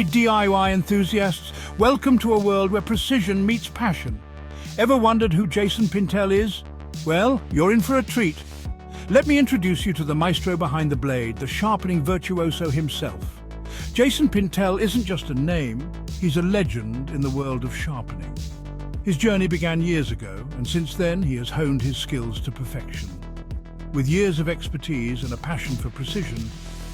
Hey DIY enthusiasts, welcome to a world where precision meets passion. Ever wondered who Jason Pintel is? Well, you're in for a treat. Let me introduce you to the maestro behind the blade, the sharpening virtuoso himself. Jason Pintel isn't just a name, he's a legend in the world of sharpening. His journey began years ago, and since then he has honed his skills to perfection. With years of expertise and a passion for precision,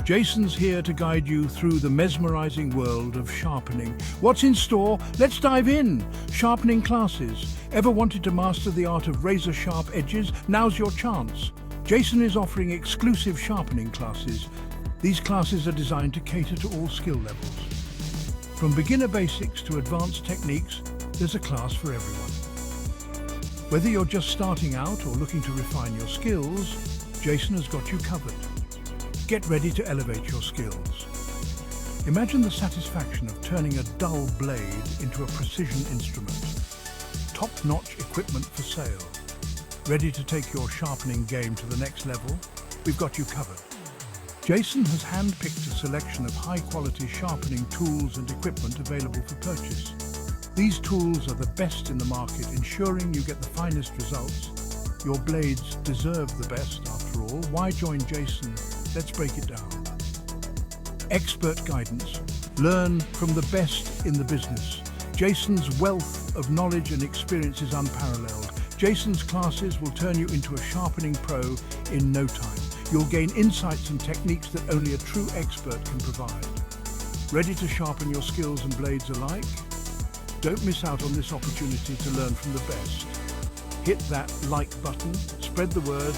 Jason's here to guide you through the mesmerizing world of sharpening. What's in store? Let's dive in. Sharpening classes. Ever wanted to master the art of razor-sharp edges? Now's your chance. Jason is offering exclusive sharpening classes. These classes are designed to cater to all skill levels. From beginner basics to advanced techniques, there's a class for everyone. Whether you're just starting out or looking to refine your skills, Jason has got you covered. Get ready to elevate your skills. Imagine the satisfaction of turning a dull blade into a precision instrument. Top-notch equipment for sale. Ready to take your sharpening game to the next level? We've got you covered. Jason has hand-picked a selection of high-quality sharpening tools and equipment available for purchase. These tools are the best in the market, ensuring you get the finest results. Your blades deserve the best, after all. Why join Jason? Let's break it down. Expert guidance. Learn from the best in the business. Jason's wealth of knowledge and experience is unparalleled. Jason's classes will turn you into a sharpening pro in no time. You'll gain insights and techniques that only a true expert can provide. Ready to sharpen your skills and blades alike? Don't miss out on this opportunity to learn from the best. Hit that like button, spread the word,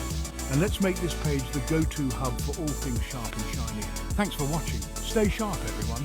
and let's make this page the go-to hub for all things sharp and shiny. Thanks for watching. Stay sharp, everyone.